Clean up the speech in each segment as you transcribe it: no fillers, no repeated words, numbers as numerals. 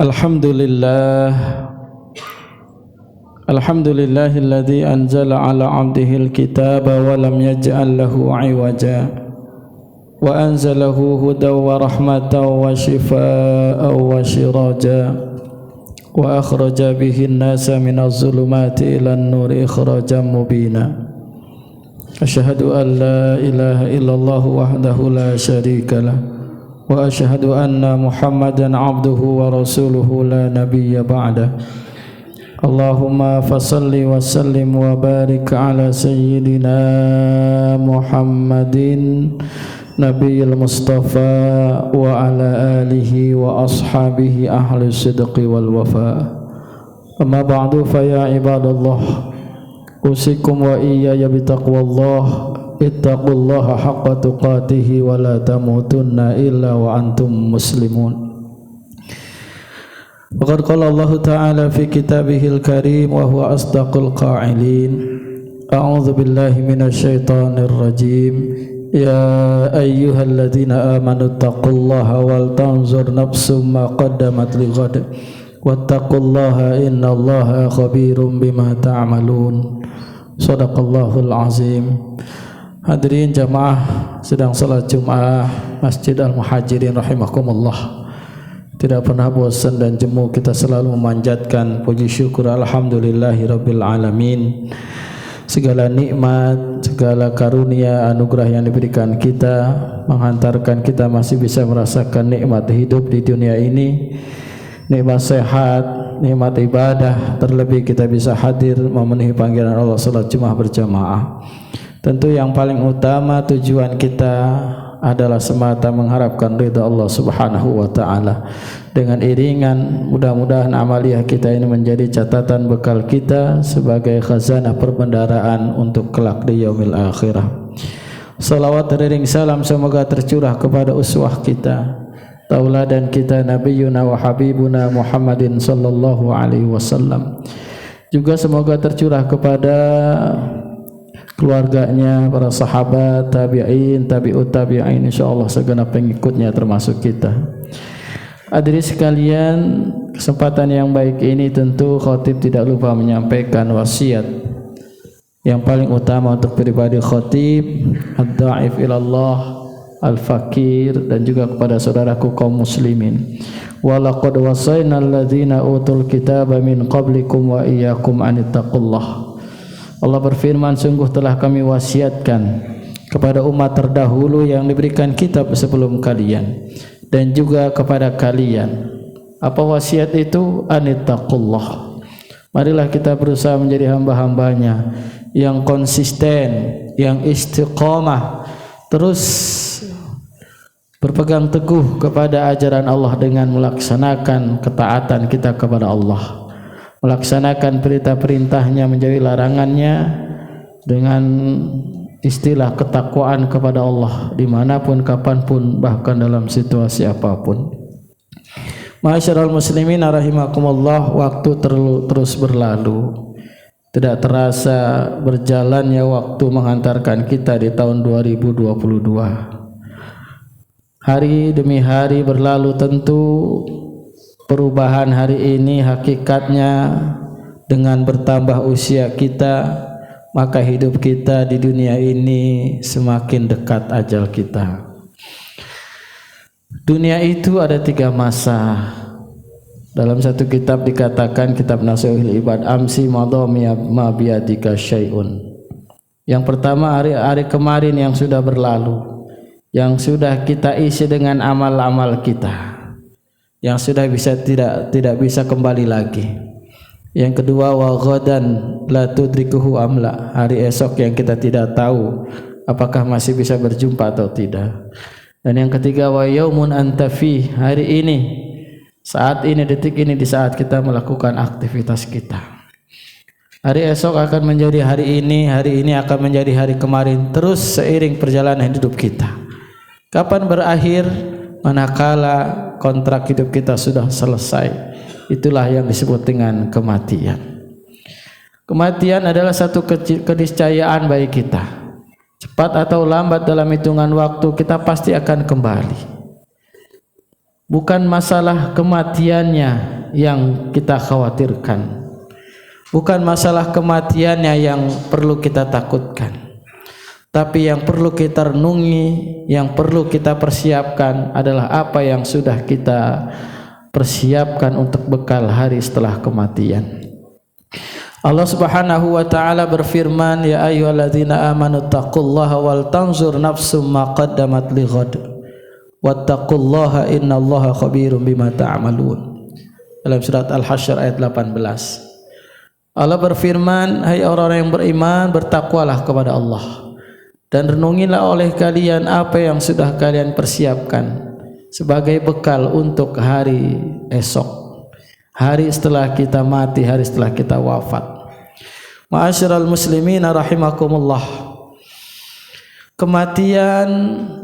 Alhamdulillah Alhamdulillahilladzi anzala ala 'abdihil kitaba wa lam yaj'al lahu 'iwaja wa anzalahu hudaw wa rahmatan wa shifaa'an wa siraja wa akhraja bihi an-nasa minaz zulumati ilan nuri ikhrajan mubina. Asyhadu an la ilaha illallah wahdahu la syarika lah wa asyhadu anna Muhammadan 'abduhu wa rasuluhu la nabiyya ba'dah. Allahumma fasalli wa sallim wa barik ala sayyidina Muhammadin nabiyil mustafa wa ala alihi wa ashabihi ahli sidqi wal wafa. Amma ba'du fa ya ibadallah, usikum wa iyaya bitaqwallah, ittaqullaha haqqa tuqatih wa la tamutunna illa wa antum muslimun. Waqad qala Allah Ta'ala fi kitabihil karim wa huwa asdaqul qa'ilin. A'udzu billahi minasy syaithanir rajim. Ya ayyuhalladzina amanu taqullaha wal tanzur nafsum ma qaddamat lighad wattaqullaha innallaha khabirum bima ta'malun. Shadaqallahul azim. Hadirin jamaah sedang salat Jumat Masjid Al-Muhajirin rahimakumullah. Tidak pernah bosan dan jemu kita selalu memanjatkan puji syukur alhamdulillahi rabbil alamin. Segala nikmat, segala karunia, anugerah yang diberikan kita menghantarkan kita masih bisa merasakan nikmat hidup di dunia ini, nikmat sehat, nikmat ibadah, terlebih kita bisa hadir memenuhi panggilan Allah salat Jumat berjamaah. Tentu yang paling utama tujuan kita adalah semata mengharapkan ridha Allah Subhanahu wa taala. Dengan iringan mudah-mudahan amaliyah kita ini menjadi catatan bekal kita sebagai khazanah perbendaharaan untuk kelak di yaumil akhirah. Salawat teriring salam semoga tercurah kepada uswah kita, tauladan kita nabiyuna wa habibuna Muhammadin sallallahu alaihi wasallam. Juga semoga tercurah kepada keluarganya, para sahabat, tabi'in, tabi'ut tabi'in, insyaallah segenap pengikutnya termasuk kita. Hadirin sekalian, kesempatan yang baik ini tentu khatib tidak lupa menyampaikan wasiat yang paling utama untuk pribadi khatib, ad-da'if ilallah, al-fakir, dan juga kepada saudaraku kaum muslimin. Wa laqad wasayna alladzina utul kitaba min qablikum wa iyyakum an ittaqullah. Allah berfirman, sungguh telah kami wasiatkan kepada umat terdahulu yang diberikan kitab sebelum kalian dan juga kepada kalian. Apa wasiat itu? Anittaqullah. Marilah kita berusaha menjadi hamba-hambanya yang konsisten, yang istiqamah, terus berpegang teguh kepada ajaran Allah dengan melaksanakan ketaatan kita kepada Allah, melaksanakan perintah-perintahnya, menjauhi larangannya dengan istilah ketakwaan kepada Allah dimanapun, kapanpun, bahkan dalam situasi apapun. Ma'asyiral muslimin rahimakumullah, waktu terus berlalu. Tidak terasa berjalannya waktu menghantarkan kita di tahun 2022. Hari demi hari berlalu, tentu perubahan hari ini hakikatnya dengan bertambah usia kita, maka hidup kita di dunia ini semakin dekat ajal kita. Dunia itu ada 3 masa. Dalam satu kitab dikatakan, kitab Nasihatul Ibad, amsi madami ma biyadika syai'un. Yang pertama hari-hari kemarin yang sudah berlalu, yang sudah kita isi dengan amal-amal kita, yang sudah tidak bisa kembali lagi. Yang kedua, wa ghadan la tudrikuhu amla, hari esok yang kita tidak tahu apakah masih bisa berjumpa atau tidak. Dan yang ketiga, wa yaumun anta fi, hari ini, saat ini, detik ini, di saat kita melakukan aktivitas kita. Hari esok akan menjadi hari ini akan menjadi hari kemarin, terus seiring perjalanan hidup kita. Kapan berakhir? Manakala kontrak hidup kita sudah selesai. Itulah yang disebut dengan kematian. Kematian adalah satu keniscayaan bagi kita. Cepat atau lambat dalam hitungan waktu kita pasti akan kembali. bukan masalah kematiannya yang kita khawatirkan, bukan masalah kematiannya yang perlu kita takutkan, tapi yang perlu kita renungi, yang perlu kita persiapkan adalah apa yang sudah kita persiapkan untuk bekal hari setelah kematian. Allah Subhanahu wa taala berfirman, ya ayyuhalladzina amanu taqullaha wal tanzur nafsum ma qaddamat lighad wattaqullaha innallaha khabirum bima ta'malun. Dalam surat Al-Hasyr ayat 18. Allah berfirman, hai orang-orang yang beriman, bertakwalah kepada Allah dan renungilah oleh kalian apa yang sudah kalian persiapkan sebagai bekal untuk hari esok, hari setelah kita mati, hari setelah kita wafat. Ma'asyiral muslimin rahimakumullah, kematian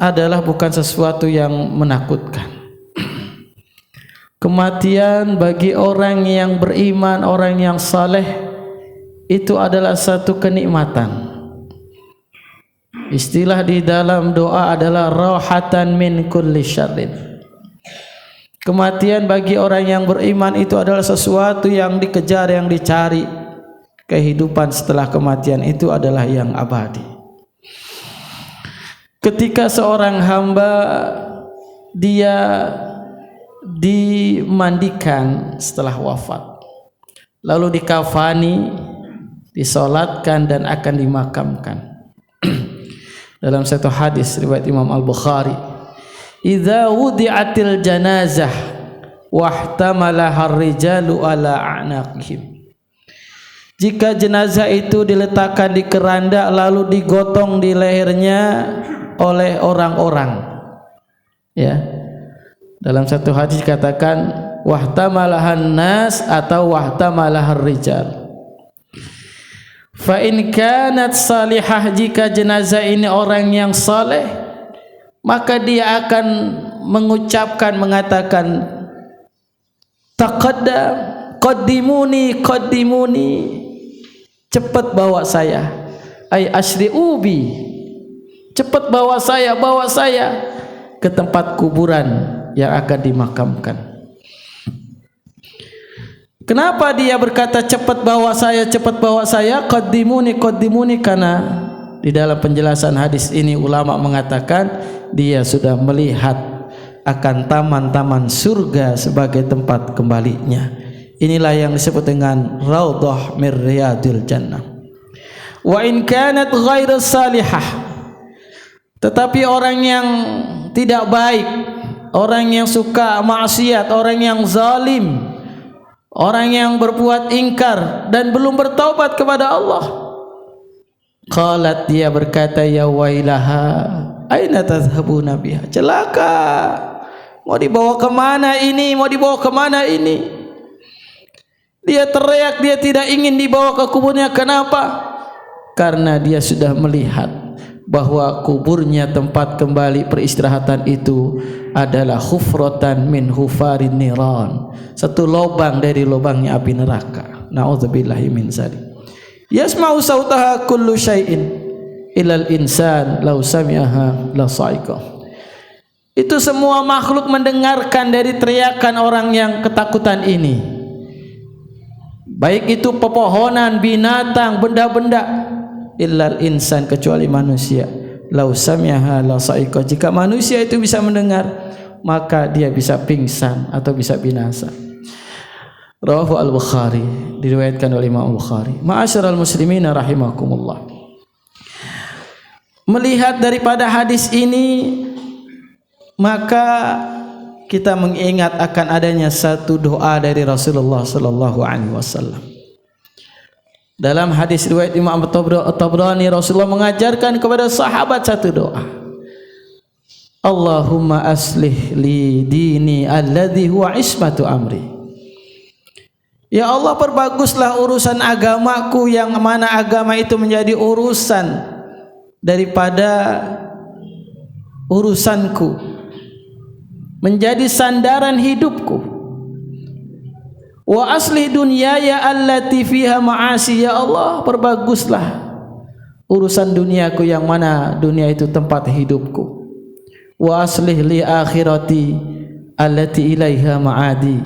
adalah bukan sesuatu yang menakutkan. Kematian bagi orang yang beriman, orang yang saleh, itu adalah satu kenikmatan. Istilah di dalam doa adalah rahatan min kulli syarrin. Kematian bagi orang yang beriman itu adalah sesuatu yang dikejar, yang dicari. Kehidupan setelah kematian itu adalah yang abadi. Ketika seorang hamba dia dimandikan setelah wafat, lalu dikafani, disolatkan dan akan dimakamkan. Dalam satu hadis riwayat Imam Al-Bukhari, idza wudi'atil janazah wahtamalaha ar-rijalu ala a'naqihim. Jika jenazah itu diletakkan di keranda lalu digotong di lehernya oleh orang-orang, ya, dalam satu hadis dikatakan wahtamalahan nas atau wahtamalahar rijal. Fa in kanat salihah, jika jenazah ini orang yang saleh, maka dia akan mengucapkan, mengatakan taqaddam, qaddimuni qaddimuni, cepat bawa saya, ay asri'u bi, cepat bawa saya ke tempat kuburan yang akan dimakamkan. Kenapa dia berkata cepat bawa saya, qaddimuni qaddimuni? Karena di dalam penjelasan hadis ini ulama mengatakan dia sudah melihat akan taman-taman surga sebagai tempat kembalinya. Inilah yang disebut dengan raudhah mir riyadil jannah. Wa in kanat ghairu salihah, tetapi orang yang tidak baik, orang yang suka maksiat, orang yang zalim, orang yang berbuat ingkar dan belum bertaubat kepada Allah, qalat, dia berkata, ya wailaha aina tadhhabuna biha, celaka, mau dibawa kemana ini, mau dibawa kemana ini? Dia teriak, dia tidak ingin dibawa ke kuburnya. Kenapa? Karena dia sudah melihat bahwa kuburnya, tempat kembali peristirahatan itu adalah hufratan min hufarin niran, satu lubang dari lubangnya api neraka. Na'udzubillahi min dzalik. Yasma'u sautaha kullu syai'in ilal insan law sami'aha la sa'iqa. Itu semua makhluk mendengarkan dari teriakan orang yang ketakutan ini, baik itu pepohonan, binatang, benda-benda, illal insan, kecuali manusia. Lau sami'aha la sa'iqa, jika manusia itu bisa mendengar, maka dia bisa pingsan atau bisa binasa. Rawahu Al-Bukhari, diriwayatkan oleh Imam Al-Bukhari. Ma'asyiral muslimin rahimakumullah, melihat daripada hadis ini, maka kita mengingat akan adanya satu doa dari Rasulullah sallallahu alaihi wasallam. Dalam hadis riwayat Imam At-Tabrani, Rasulullah mengajarkan kepada sahabat satu doa. Allahumma aslih li dini alladhi huwa ismatu amri. Ya Allah, perbaguslah urusan agamaku, yang mana agama itu menjadi urusan daripada urusanku, menjadi sandaran hidupku. Wa aslih dunyaya allati fiha ma'asi, ya Allah, perbaguslah urusan duniaku, yang mana dunia itu tempat hidupku. Wa aslih li akhirati allati ilaiha ma'adi.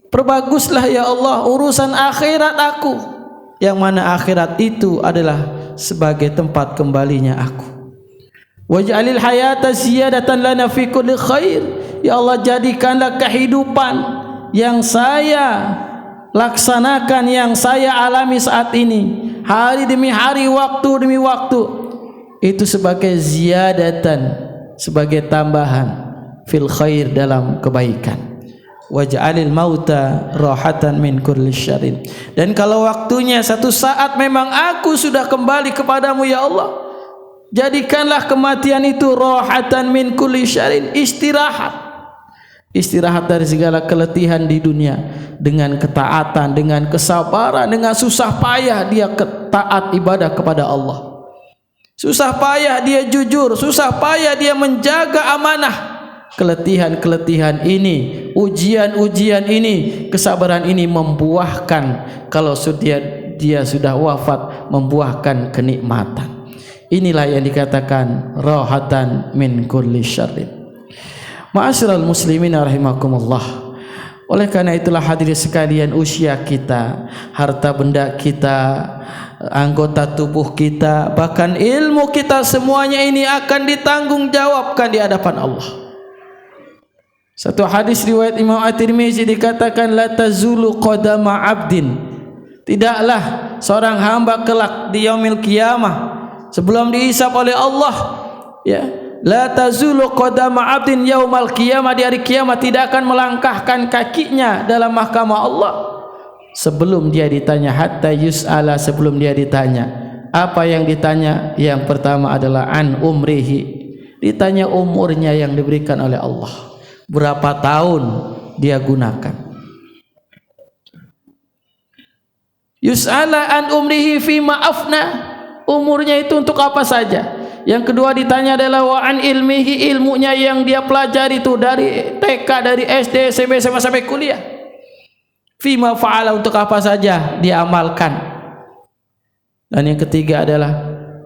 Perbaguslah ya Allah urusan akhirat aku, yang mana akhirat itu adalah sebagai tempat kembalinya aku. Waj'alil hayata ziyadatan lana fi kulli khair. Ya Allah, jadikanlah kehidupan yang saya laksanakan, yang saya alami saat ini, hari demi hari, waktu demi waktu, itu sebagai ziyadatan, sebagai tambahan fil khair, dalam kebaikan. Waj'alil mauta rahatan min kulli syarrin. Dan kalau waktunya satu saat memang aku sudah kembali kepadamu ya Allah, jadikanlah kematian itu rahatan min kulli syarrin, istirahat dari segala keletihan di dunia, dengan ketaatan, dengan kesabaran, dengan susah payah dia taat ibadah kepada Allah, susah payah dia jujur, susah payah dia menjaga amanah. Keletihan ini, ujian ini, kesabaran ini membuahkan, kalau dia sudah wafat, membuahkan kenikmatan. Inilah yang dikatakan rahatan min kulli syarrin. Ma'asyiral muslimin rahimakumullah. Oleh karena itulah hadirin sekalian, usia kita, harta benda kita, anggota tubuh kita, bahkan ilmu kita, semuanya ini akan ditanggungjawabkan di hadapan Allah. Satu hadis riwayat Imam At-Tirmizi dikatakan, la tazulu qadama 'abdin, tidaklah seorang hamba kelak di yaumil qiyamah, sebelum dihisab oleh Allah, ya, la tazulu qadama 'abdin yaumal qiyamah, di hari kiamat tidak akan melangkahkan kakinya dalam mahkamah Allah sebelum dia ditanya, hatta yus'ala, sebelum dia ditanya. Apa yang ditanya? Yang pertama adalah an umrihi, ditanya umurnya yang diberikan oleh Allah, berapa tahun dia gunakan. Yus'ala an umrihi fima afna, umurnya itu untuk apa saja. Yang kedua ditanya adalah wa an ilmihi, ilmunya yang dia pelajari itu dari TK, dari SD, SMP, SMA sampai kuliah. Fima fa'ala, untuk apa saja dia amalkan. Dan yang ketiga adalah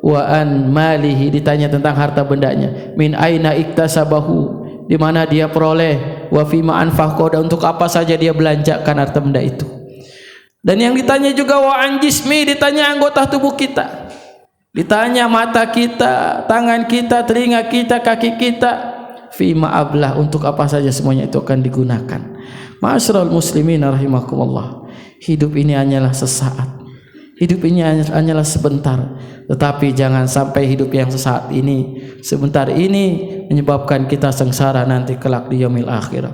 wa an malihi, ditanya tentang harta bendanya. Min aina iktasabahu, di mana dia peroleh, wa fima anfaqo, dan untuk apa saja dia belanjakan harta benda itu. Dan yang ditanya juga wa an jismi, ditanya anggota tubuh kita, ditanya mata kita, tangan kita, telinga kita, kaki kita, fima ablah, untuk apa saja semuanya itu akan digunakan. Ma'asyiral muslimin rahimakumullah, hidup ini hanyalah sesaat, hidup ini hanyalah sebentar. Tetapi jangan sampai hidup yang sesaat ini, sebentar ini, menyebabkan kita sengsara nanti kelak di yaumil akhirah.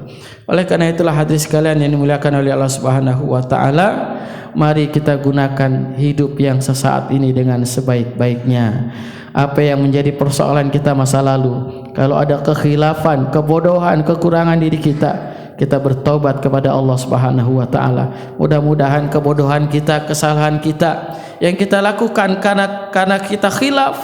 Oleh karena itulah hadirin sekalian yang dimuliakan oleh Allah Subhanahu wa taala, mari kita gunakan hidup yang sesaat ini dengan sebaik-baiknya. Apa yang menjadi persoalan kita masa lalu, kalau ada kekhilafan, kebodohan, kekurangan diri kita, kita bertobat kepada Allah Subhanahu wa taala. Mudah-mudahan kebodohan kita, kesalahan kita yang kita lakukan karena kita khilaf,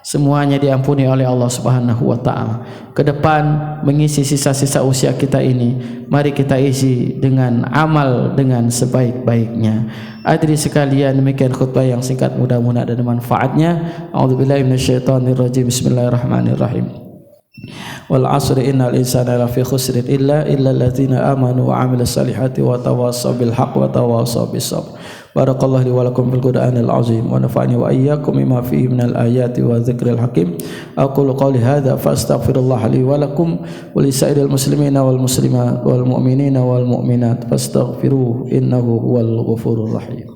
semuanya diampuni oleh Allah Subhanahu wa taala. Ke depan mengisi sisa-sisa usia kita ini, mari kita isi dengan amal dengan sebaik-baiknya. Hadirin sekalian, demikian khutbah yang singkat, mudah-mudahan ada manfaatnya. A'udzubillahi minasyaitonirrajim. Bismillahirrahmanirrahim. Wal 'asri innal insana lafi khusrin illa alladziina aamanu wa 'amilus salihati wa tawassaw bil haqqi wa tawassaw bis sabr. Barakallahu li wa lakum fil Qur'anil 'azim wa nafa'ani wa iyyakum bima fihi minal ayati wa dzikril hakim. Aqulu qawli hadza fastaghfirullah li wa lakum wa li sa'iril muslimina wal muslimat wal mu'minina wal mu'minat fastaghfiruhu innahu huwal ghafurur rahim.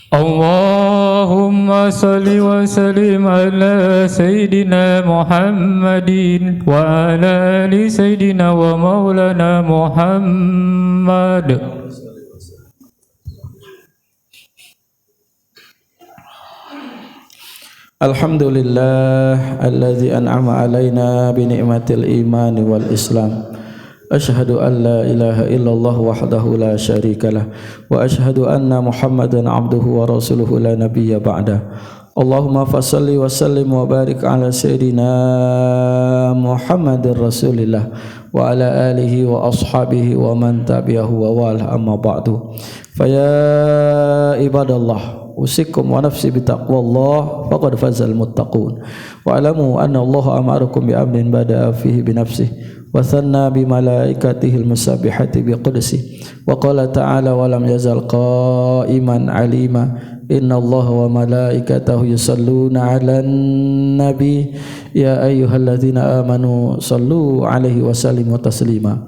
Allahumma salli wa sallim ala Sayyidina Muhammadin wa ala ali Sayyidina wa maulana Muhammad. Alhamdulillah alladzi an'ama alaina bi ni'matil imani wal islam. Asyhadu an la ilaha illallah wahdahu la syarikalah wa asyhadu anna Muhammadan abduhu wa rasuluhu la nabiyya ba'da. Allahumma fassalli wa sallim wa barik ala sayyidina Muhammadir Rasulillah wa ala alihi wa ashabihi wa man tabi'ahu wa wala, amma ba'du. Fa ya ibadallah, usikum wa nafsi bitaqwallah faqad fazal muttaqun. Wa alamu anna Allah amarakum bi amrin bada'a fihi bi nafsihi وثنى بملائكته المسبحة بقدسه وقال تعالى ولم يزل قائما عليما إن الله وملائكته يصلون على النبي يا أيها الذين آمنوا صلوا عليه وسلموا تسليما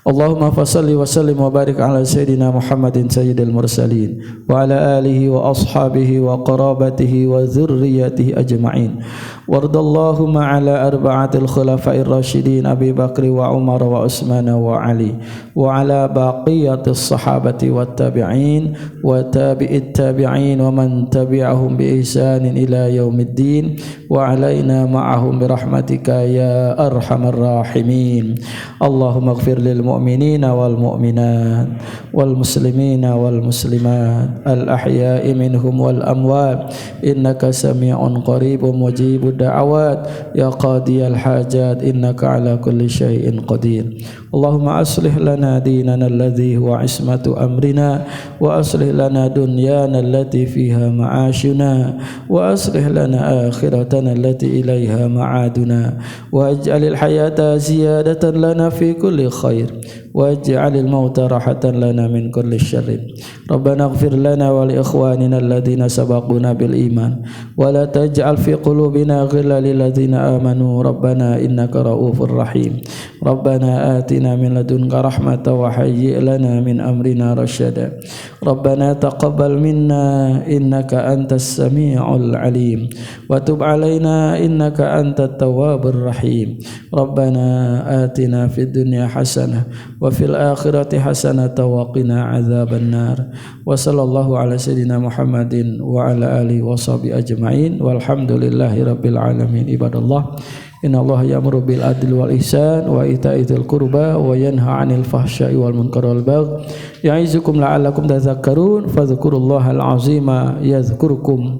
اللهم فصل وسلم وبارك على سيدنا محمد سيد المرسلين وعلى آله وأصحابه وقرابته وذريته أجمعين وارض اللهم على أربعة الخلفاء الراشدين أبي بكر وعمر وعثمان وعلي وعلى بقية الصحابة والتابعين وتابع التابعين ومن تبعهم بإحسان إلى يوم الدين وعلينا معهم برحمتك يا أرحم الراحمين اللهم اغفر للمؤمنين والمؤمنات والمسلمين والمسلمات الأحياء منهم والأموات إنك سميع قريب مجيب الدعوات يا قاضي الحاجات إنك على كل شيء قدير اللهم أصلح لنا ديننا الذي هو عصمة أمرنا وأصلح لنا دنيانا التي فيها معاشنا وأصلح لنا آخرتنا التي إليها معادنا واجعل الحياة زيادة لنا في كل خير واجعل الموت راحة لنا من كل شر ربنا اغفر لنا ولإخواننا الذين سبقونا بالإيمان ولا تجعل في قلوبنا غلا للذين آمنوا ربنا إنك رؤوف رحيم ربنا آتنا من لدنك رحمة وهيئ لنا من أمرنا رشدا ربنا تقبل منا إنك أنت السميع العليم وتب علينا إنك أنت التواب الرحيم ربنا آتنا في الدنيا حسنة وفي الآخرة حسنة وقنا عذاب النار وصلى الله على سيدنا محمد وعلى آله وصحبه أجمعين والحمد لله رب العالمين عباد الله إن الله يأمر بالعدل والإحسان وإيتاء ذي القربى وينهى عن الفحشاء والمنكر والبغي يعظكم لعلكم تذكرون فاذكروا الله العظيم يذكركم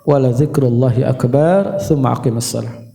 ولذكر الله أكبر ثم أقيموا الصلاة